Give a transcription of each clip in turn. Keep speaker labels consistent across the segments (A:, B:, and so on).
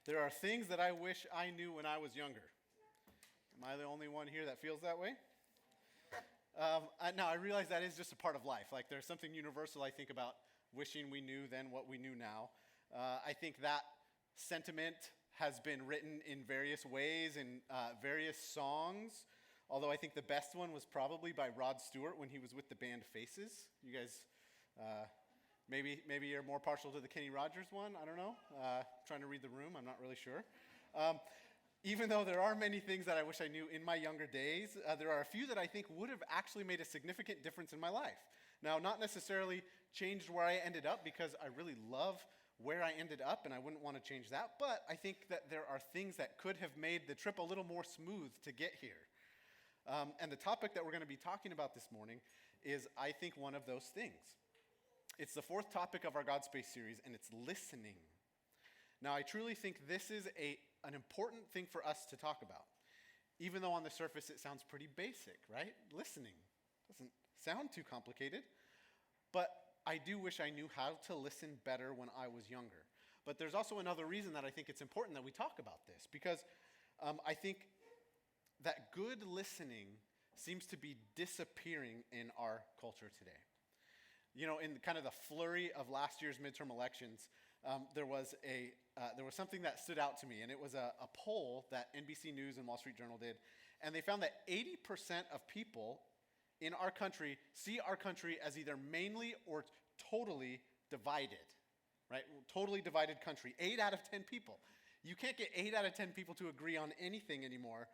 A: There are things that I wish I knew when I was younger. Am I the only one here that feels that way? Now, I realize that is just a part of life. Like, there's something universal, I think, about wishing we knew then what we knew now. I think that sentiment has been written in various ways in various songs, although I think the best one was probably by Rod Stewart when he was with the band Faces. You guys, maybe you're more partial to the Kenny Rogers one. I don't know. Trying to read the room. I'm not really sure. Even though there are many things that I wish I knew in my younger days, there are a few that I think would have actually made a significant difference in my life. Now, not necessarily changed where I ended up, because I really love where I ended up and I wouldn't want to change that, but I think that there are things that could have made the trip a little more smooth to get here. And the topic that we're going to be talking about this morning is, I think, one of those things. It's the fourth topic of our GodSpace series, and it's listening. Now, I truly think this is an important thing for us to talk about, even though on the surface it sounds pretty basic, right? Listening doesn't sound too complicated, but I do wish I knew how to listen better when I was younger. But there's also another reason that I think it's important that we talk about this, because I think that good listening seems to be disappearing in our culture today. You know, in kind of the flurry of last year's midterm elections, there was something that stood out to me, and it was a poll that NBC News and Wall Street Journal did, and they found that 80% of people in our country see our country as either mainly or totally divided, right? Totally divided country. 8 out of 10 people. You can't get 8 out of 10 people to agree on anything anymore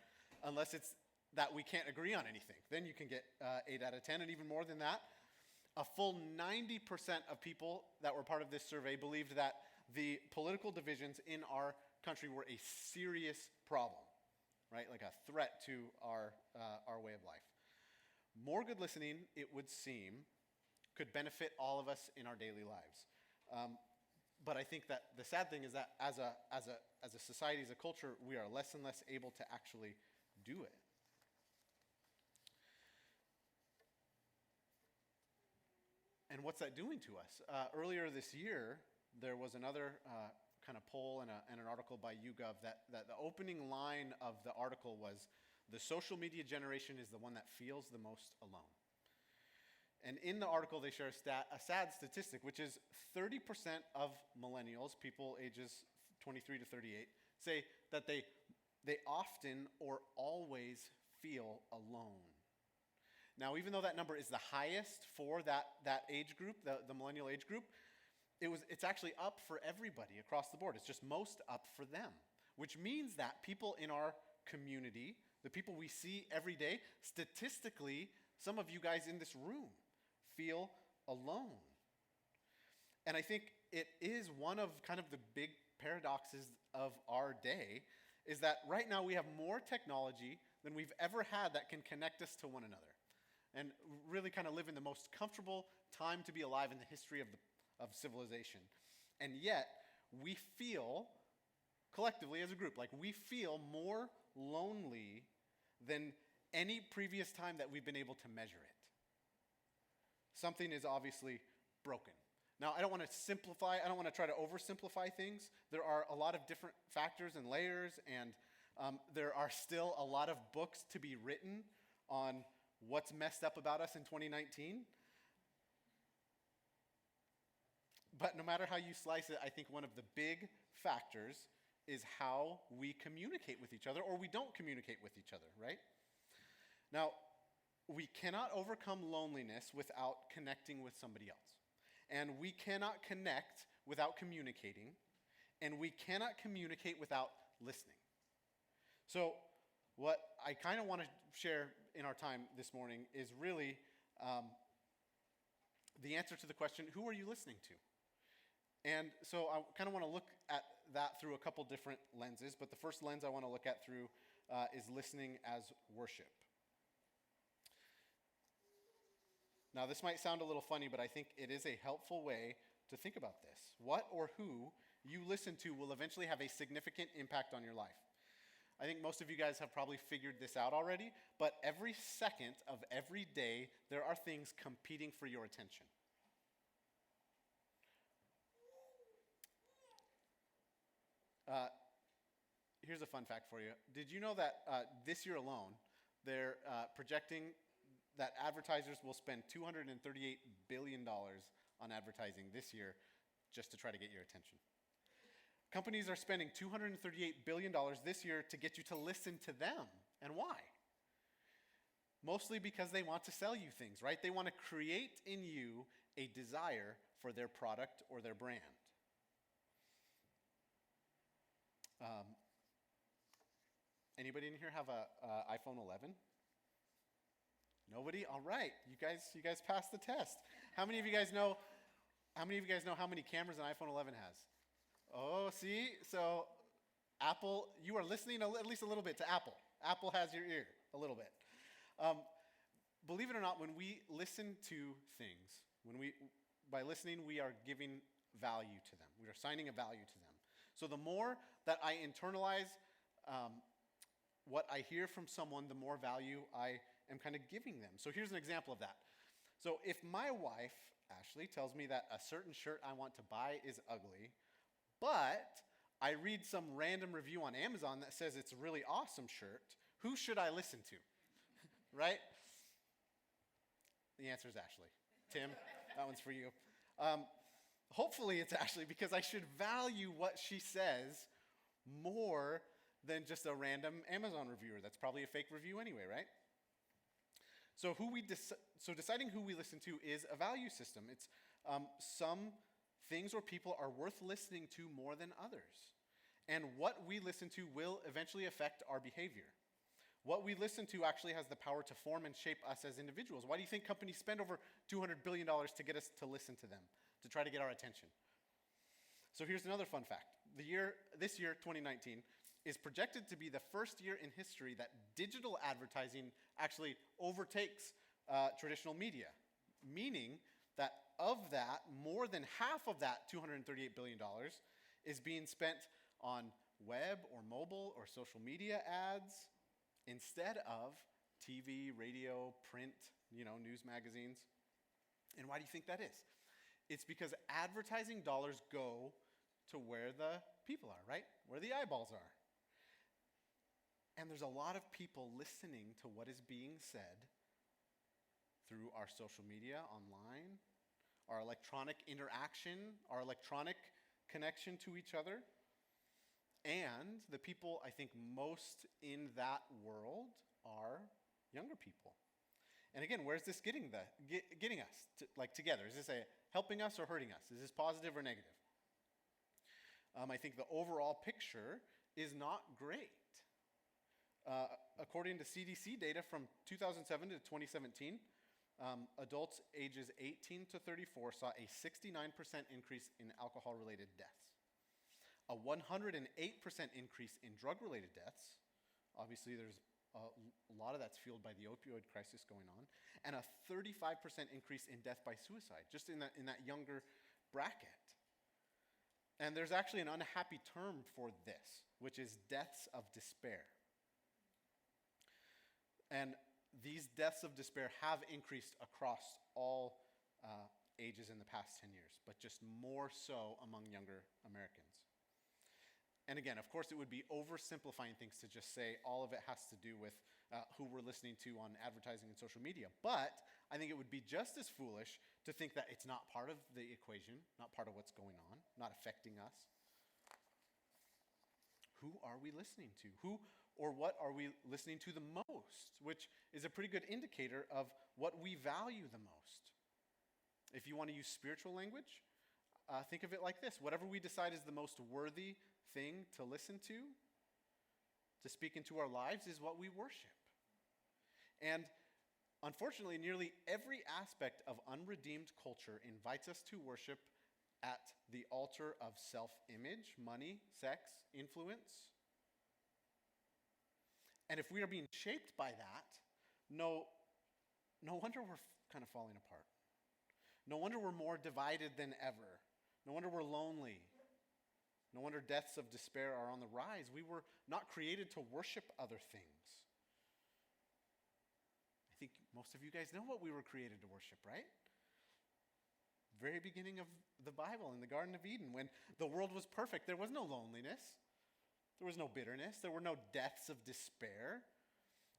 A: unless it's that we can't agree on anything. Then you can get 8 out of 10, and even more than that. A full 90% of people that were part of this survey believed that the political divisions in our country were a serious problem, right? Like a threat to our way of life. More good listening, it would seem, could benefit all of us in our daily lives. But I think that the sad thing is that as a society, as a culture, we are less and less able to actually do it. And what's that doing to us? Earlier this year, there was another kind of poll and an article by YouGov that the opening line of the article was, "The social media generation is the one that feels the most alone." And in the article, they share a sad statistic, which is 30% of millennials, people ages 23 to 38, say that they often or always feel alone. Now, even though that number is the highest for that age group, the millennial age group, it's actually up for everybody across the board. It's just most up for them, which means that people in our community, the people we see every day, statistically, some of you guys in this room feel alone. And I think it is one of kind of the big paradoxes of our day, is that right now we have more technology than we've ever had that can connect us to one another, and really kind of live in the most comfortable time to be alive in the history of civilization. And yet, we feel, collectively as a group, like we feel more lonely than any previous time that we've been able to measure it. Something is obviously broken. Now, I don't want to simplify, I don't want to try to oversimplify things. There are a lot of different factors and layers, and there are still a lot of books to be written on what's messed up about us in 2019. But no matter how you slice it, I think one of the big factors is how we communicate with each other, or we don't communicate with each other, right? Now, we cannot overcome loneliness without connecting with somebody else. And we cannot connect without communicating, and we cannot communicate without listening. So what I kind of want to share in our time this morning is really the answer to the question, who are you listening to? And so I kind of want to look at that through a couple different lenses, but the first lens I want to look at through is listening as worship. Now, this might sound a little funny, but I think it is a helpful way to think about this. What or who you listen to will eventually have a significant impact on your life. I think most of you guys have probably figured this out already, but every second of every day, there are things competing for your attention. here's a fun fact for you. Did you know that this year alone, they're projecting that advertisers will spend $238 billion on advertising this year just to try to get your attention? Companies are spending $238 billion this year to get you to listen to them. And why? Mostly because they want to sell you things, right? They want to create in you a desire for their product or their brand. Anybody in here have a iPhone 11? Nobody? All right, you guys passed the test. How many of you guys know how many cameras an iPhone 11 has? Oh, see? So Apple, you are listening at least a little bit to Apple. Apple has your ear a little bit. Believe it or not, when we listen to things, by listening, we are giving value to them. We are assigning a value to them. So the more that I internalize what I hear from someone, the more value I am kind of giving them. So here's an example of that. So if my wife, Ashley, tells me that a certain shirt I want to buy is ugly, but I read some random review on Amazon that says it's a really awesome shirt, who should I listen to? Right? The answer is Ashley. Tim, that one's for you. Hopefully it's Ashley, because I should value what she says more than just a random Amazon reviewer. That's probably a fake review anyway, right? So deciding who we listen to is a value system. It's some things or people are worth listening to more than others. And what we listen to will eventually affect our behavior. What we listen to actually has the power to form and shape us as individuals. Why do you think companies spend over $200 billion to get us to listen to them, to try to get our attention? So here's another fun fact. This year, 2019, is projected to be the first year in history that digital advertising actually overtakes traditional media, meaning that of that, more than half of that $238 billion is being spent on web or mobile or social media ads instead of TV, radio, print, news magazines. And why do you think that is? It's because advertising dollars go to where the people are, right? Where the eyeballs are. And there's a lot of people listening to what is being said through our social media, online, our electronic interaction, our electronic connection to each other. And the people, I think, most in that world are younger people. And again, where's this getting us together? Is this helping us or hurting us? Is this positive or negative? I think the overall picture is not great. According to CDC data from 2007 to 2017, adults ages 18 to 34 saw a 69% increase in alcohol-related deaths, a 108% increase in drug-related deaths. Obviously, there's a lot of that's fueled by the opioid crisis going on, and a 35% increase in death by suicide, just in that younger bracket. And there's actually an unhappy term for this, which is deaths of despair. And these deaths of despair have increased across all ages in the past 10 years, but just more so among younger Americans. And again, of course, it would be oversimplifying things to just say all of it has to do with who we're listening to on advertising and social media. But I think it would be just as foolish to think that it's not part of the equation, not part of what's going on, not affecting us. Who are we listening to? Who or what are we listening to the most? Which is a pretty good indicator of what we value the most. If you want to use spiritual language, think of it like this. Whatever we decide is the most worthy thing to listen to speak into our lives, is what we worship. And unfortunately, nearly every aspect of unredeemed culture invites us to worship at the altar of self-image, money, sex, influence. And if we are being shaped by that, no wonder we're kind of falling apart. No wonder we're more divided than ever. No wonder we're lonely. No wonder deaths of despair are on the rise. We were not created to worship other things. I think most of you guys know what we were created to worship, right? Very beginning of the Bible, in the Garden of Eden, when the world was perfect, there was no loneliness. There was no bitterness. There were no deaths of despair.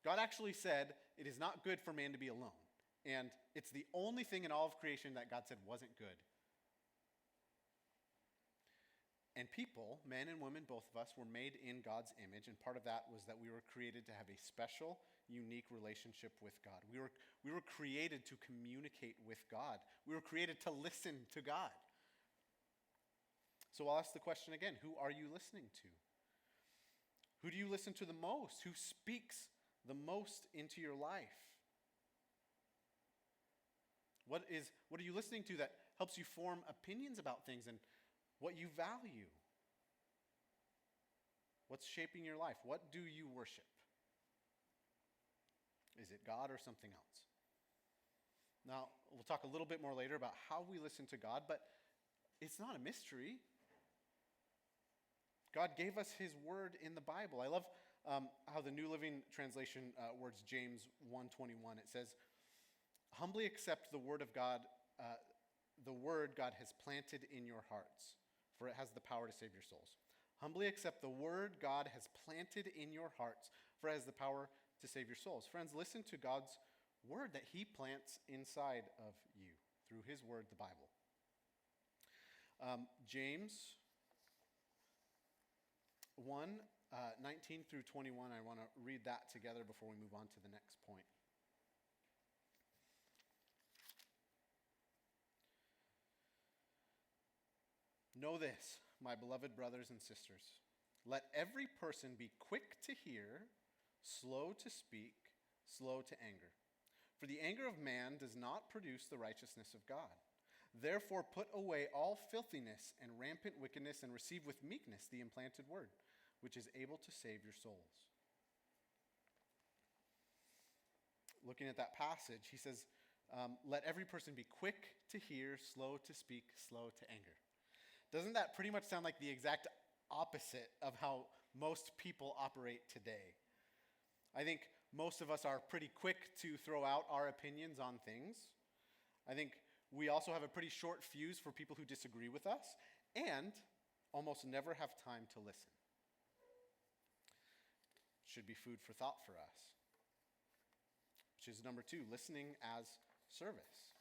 A: God actually said, it is not good for man to be alone. And it's the only thing in all of creation that God said wasn't good. And people, men and women, both of us, were made in God's image. And part of that was that we were created to have a special, unique relationship with God. We were created to communicate with God. We were created to listen to God. So I'll ask the question again, who are you listening to? Who do you listen to the most? Who speaks the most into your life? What are you listening to that helps you form opinions about things and what you value? What's shaping your life? What do you worship? Is it God or something else? Now, we'll talk a little bit more later about how we listen to God, but it's not a mystery. God gave us his word in the Bible. I love how the New Living Translation words James 1:21. It says, humbly accept the word of God, the word God has planted in your hearts, for it has the power to save your souls. Humbly accept the word God has planted in your hearts, for it has the power to save your souls. Friends, listen to God's word that he plants inside of you through his word, the Bible. James 1:19 through 21, I want to read that together before we move on to the next point. Know this, my beloved brothers and sisters. Let every person be quick to hear, slow to speak, slow to anger. For the anger of man does not produce the righteousness of God. Therefore put away all filthiness and rampant wickedness and receive with meekness the implanted word, which is able to save your souls. Looking at that passage, he says, let every person be quick to hear, slow to speak, slow to anger. Doesn't that pretty much sound like the exact opposite of how most people operate today? I think most of us are pretty quick to throw out our opinions on things. I think we also have a pretty short fuse for people who disagree with us and almost never have time to listen. Should be food for thought for us. Which is number 2, listening as service.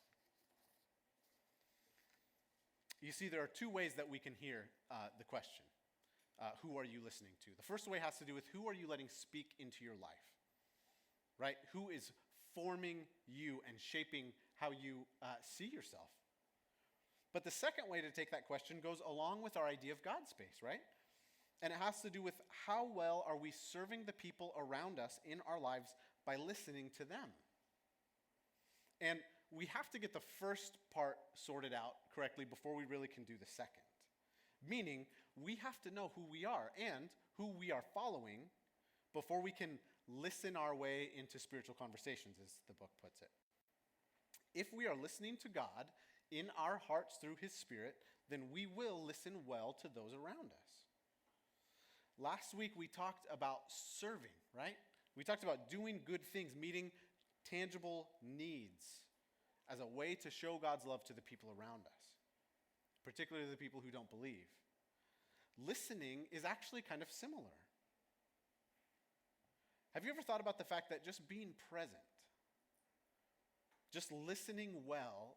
A: You see, there are 2 ways that we can hear the question. Who are you listening to? The first way has to do with who are you letting speak into your life, right? Who is forming you and shaping how you see yourself? But the second way to take that question goes along with our idea of GodSpace, right? And it has to do with how well are we serving the people around us in our lives by listening to them. And we have to get the first part sorted out correctly before we really can do the second. Meaning, we have to know who we are and who we are following before we can listen our way into spiritual conversations, as the book puts it. If we are listening to God in our hearts through his Spirit, then we will listen well to those around us. Last week, we talked about serving, right? We talked about doing good things, meeting tangible needs as a way to show God's love to the people around us, particularly the people who don't believe. Listening is actually kind of similar. Have you ever thought about the fact that just being present, just listening well,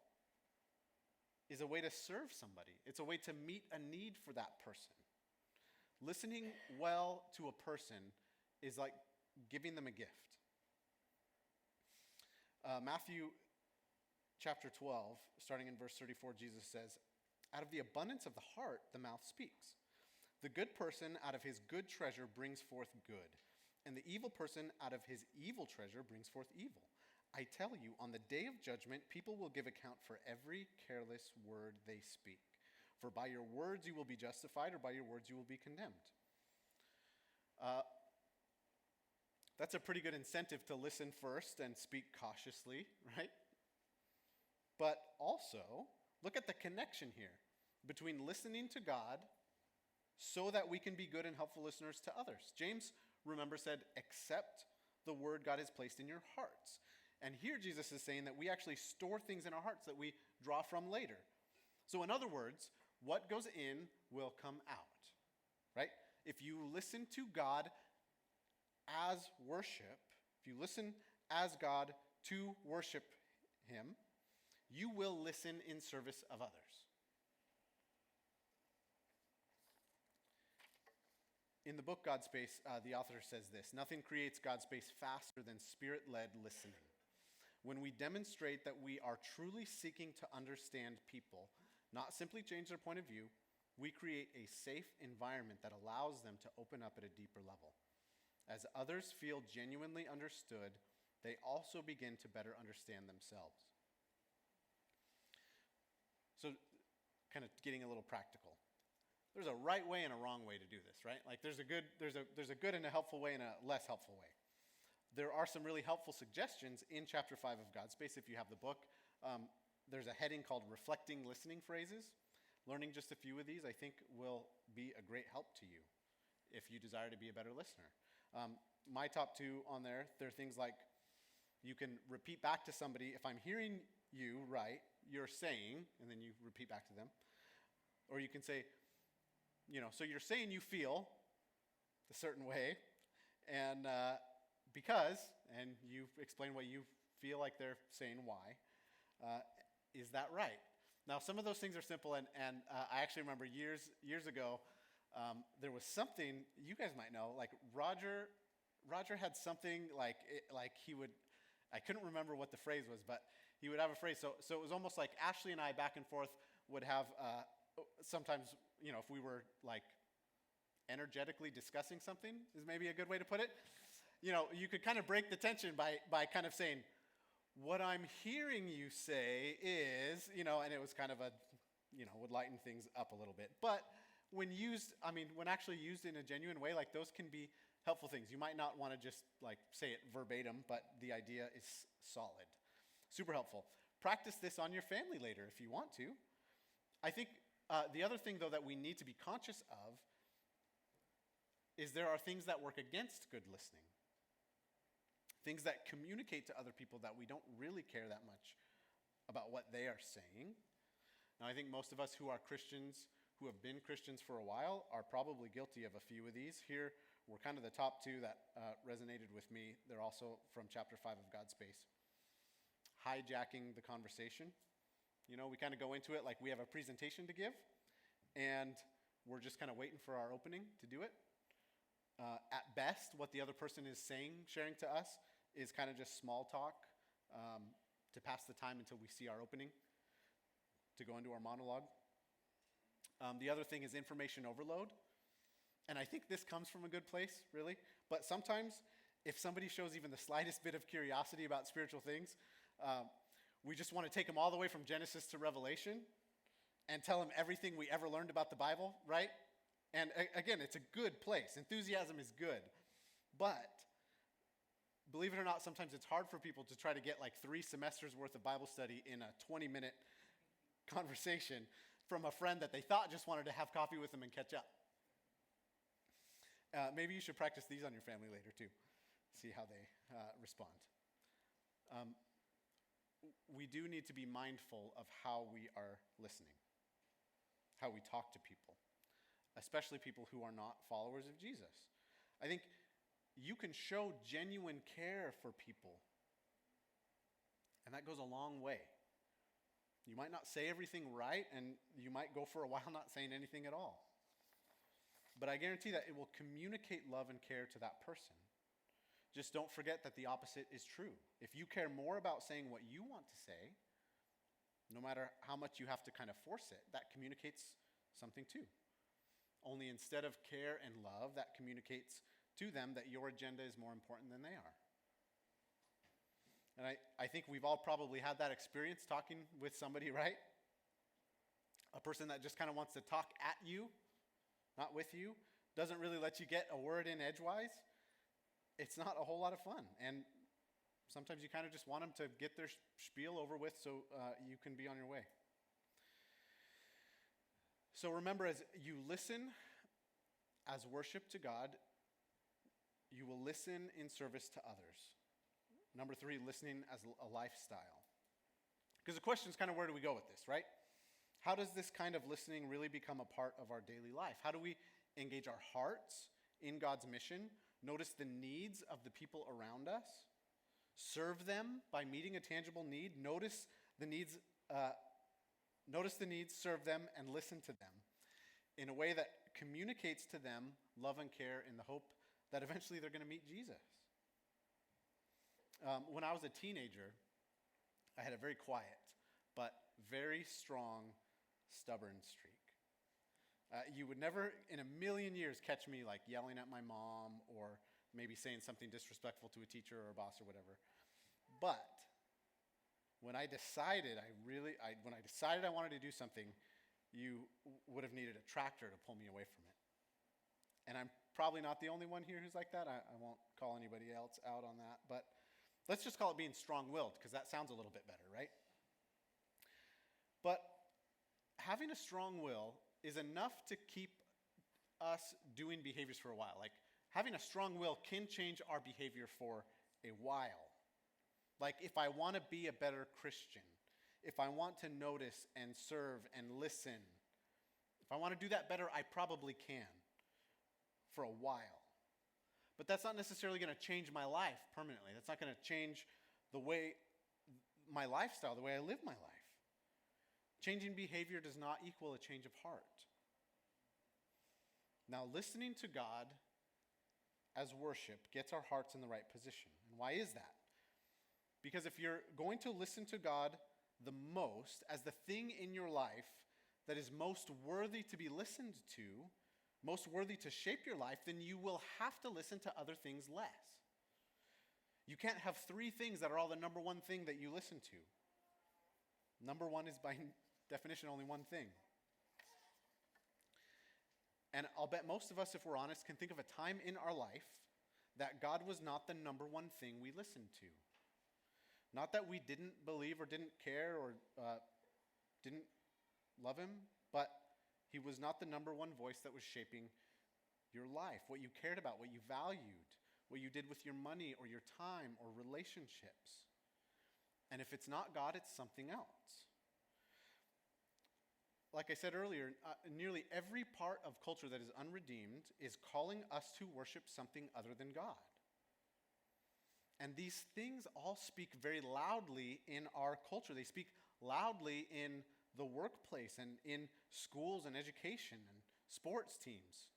A: is a way to serve somebody? It's a way to meet a need for that person. Listening well to a person is like giving them a gift. Matthew chapter 12, starting in verse 34, Jesus says, out of the abundance of the heart, the mouth speaks. The good person out of his good treasure brings forth good, and the evil person out of his evil treasure brings forth evil. I tell you, on the day of judgment, people will give account for every careless word they speak. For by your words you will be justified, or by your words you will be condemned. That's a pretty good incentive to listen first and speak cautiously, right? But also, look at the connection here between listening to God so that we can be good and helpful listeners to others. James, remember, said, accept the word God has placed in your hearts. And here Jesus is saying that we actually store things in our hearts that we draw from later. So in other words, what goes in will come out, right? if you listen to God as worship, if you listen as God to worship him, you will listen in service of others. In the book GodSpace, the author says this: nothing creates GodSpace faster than spirit-led listening. When we demonstrate that we are truly seeking to understand people, not simply change their point of view, we create a safe environment that allows them to open up at a deeper level. As others feel genuinely understood, they also begin to better understand themselves. So, kind of getting a little practical. There's a right way and a wrong way to do this, right? Like there's a good and a helpful way and a less helpful way. There are some really helpful suggestions in chapter 5 of GodSpace if you have the book. There's a heading called Reflecting Listening Phrases. Learning just a few of these, I think, will be a great help to you if you desire to be a better listener. My top two on there, they're things like you can repeat back to somebody, if I'm hearing you right, you're saying, and then you repeat back to them. Or you can say, so you're saying you feel a certain way, and because, and you explain what you feel like they're saying why. Is that right? Now, some of those things are simple, and I actually remember years ago, there was something, you guys might know, like Roger had something like he would, I couldn't remember what the phrase was, but he would have a phrase. So it was almost like Ashley and I back and forth would have, sometimes, if we were like energetically discussing something is maybe a good way to put it. You could kind of break the tension by kind of saying, what I'm hearing you say is, and it was kind of would lighten things up a little bit. But when actually used in a genuine way, like those can be helpful things. You might not want to just like say it verbatim, but the idea is solid. Super helpful. Practice this on your family later if you want to. I think the other thing, though, that we need to be conscious of is there are things that work against good listening. Things that communicate to other people that we don't really care that much about what they are saying. Now, I think most of us who are Christians, who have been Christians for a while, are probably guilty of a few of these. Here were kind of the top two that resonated with me. They're also from chapter 5 of GodSpace. Hijacking the conversation. We kind of go into it like we have a presentation to give, and we're just kind of waiting for our opening to do it. At best, what the other person is sharing to us, is kind of just small talk to pass the time until we see our opening, to go into our monologue. The other thing is information overload. And I think this comes from a good place, really. But sometimes, if somebody shows even the slightest bit of curiosity about spiritual things, we just want to take them all the way from Genesis to Revelation and tell them everything we ever learned about the Bible, right? And again, it's a good place. Enthusiasm is good. But believe it or not, sometimes it's hard for people to try to get like 3 semesters worth of Bible study in a 20-minute conversation from a friend that they thought just wanted to have coffee with them and catch up. Maybe you should practice these on your family later too. See how they respond. We do need to be mindful of how we are listening, how we talk to people, especially people who are not followers of Jesus. I think you can show genuine care for people, and that goes a long way. You might not say everything right, and you might go for a while not saying anything at all. But I guarantee that it will communicate love and care to that person. Just don't forget that the opposite is true. If you care more about saying what you want to say, no matter how much you have to kind of force it, that communicates something too. Only instead of care and love, that communicates to them that your agenda is more important than they are. And I think we've all probably had that experience talking with somebody, right? A person that just kind of wants to talk at you, not with you, doesn't really let you get a word in edgewise. It's not a whole lot of fun. And sometimes you kind of just want them to get their spiel over with so you can be on your way. So remember, as you listen as worship to God, you will listen in service to others. Number 3, listening as a lifestyle. Because the question is kind of, where do we go with this, right? How does this kind of listening really become a part of our daily life? How do we engage our hearts in God's mission, notice the needs of the people around us, serve them by meeting a tangible need, notice the needs, serve them, and listen to them in a way that communicates to them love and care in the hope that eventually they're going to meet Jesus. When I was a teenager, I had a very quiet but very strong, stubborn streak. You would never in a million years catch me like yelling at my mom or maybe saying something disrespectful to a teacher or a boss or whatever. But when I decided I wanted to do something, you would have needed a tractor to pull me away from it. And I'm probably not the only one here who's like that. I won't call anybody else out on that. But let's just call it being strong-willed, because that sounds a little bit better, right? But having a strong will is enough to keep us doing behaviors for a while. Like, having a strong will can change our behavior for a while. Like, if I want to be a better Christian, if I want to notice and serve and listen, if I want to do that better, I probably can for a while. But that's not necessarily going to change my life permanently. That's not going to change the way, my lifestyle, the way I live my life. Changing behavior does not equal a change of heart. Now, listening to God as worship gets our hearts in the right position. And why is that? Because if you're going to listen to God the most as the thing in your life that is most worthy to be listened to, most worthy to shape your life, then you will have to listen to other things less. You can't have three things that are all the number one thing that you listen to. Number one is by definition only one thing. And I'll bet most of us, if we're honest, can think of a time in our life that God was not the number one thing we listened to. Not that we didn't believe or didn't care or didn't love him, but he was not the number one voice that was shaping your life, what you cared about, what you valued, what you did with your money or your time or relationships. And if it's not God, it's something else. Like I said earlier, nearly every part of culture that is unredeemed is calling us to worship something other than God. And these things all speak very loudly in our culture. They speak loudly in the workplace and in schools and education and sports teams.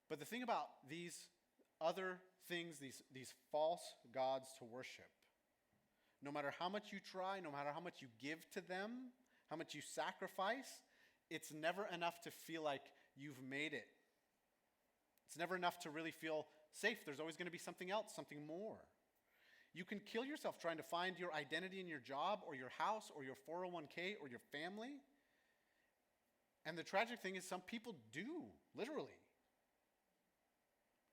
A: But the thing about these other things, these false gods to worship, no matter how much you try, no matter how much you give to them, how much you sacrifice, it's never enough to feel like you've made it. It's never enough to really feel safe. There's always going to be something else, something more. You can kill yourself trying to find your identity in your job or your house or your 401k or your family. And the tragic thing is some people do, literally,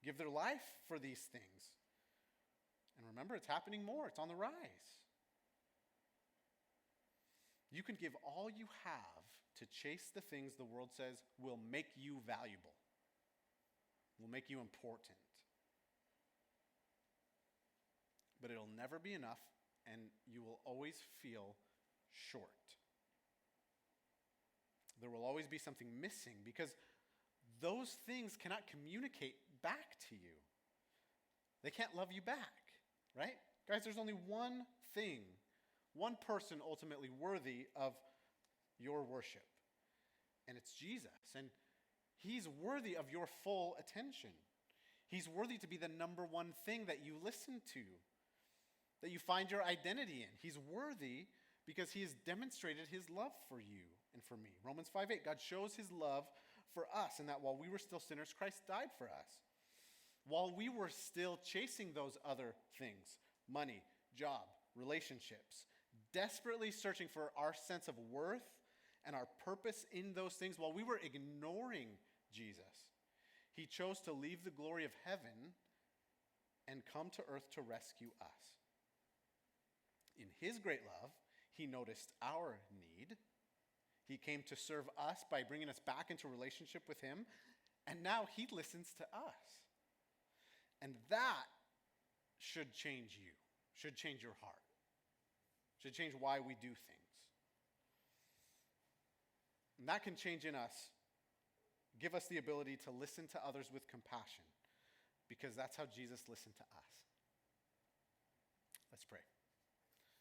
A: give their life for these things. And remember, it's happening more. It's on the rise. You can give all you have to chase the things the world says will make you valuable, will make you important. But it'll never be enough, and you will always feel short. There will always be something missing because those things cannot communicate back to you. They can't love you back, right? Guys, there's only one thing, one person ultimately worthy of your worship, and it's Jesus. And he's worthy of your full attention. He's worthy to be the number one thing that you listen to, that you find your identity in. He's worthy because he has demonstrated his love for you and for me. Romans 5:8, God shows his love for us in that while we were still sinners, Christ died for us. While we were still chasing those other things, money, job, relationships, desperately searching for our sense of worth and our purpose in those things, while we were ignoring Jesus, he chose to leave the glory of heaven and come to earth to rescue us. In his great love, he noticed our need. He came to serve us by bringing us back into relationship with him, and now he listens to us. And that should change you, should change your heart, should change why we do things. And that can change in us give us the ability to listen to others with compassion, because that's how Jesus listened to us. Let's pray.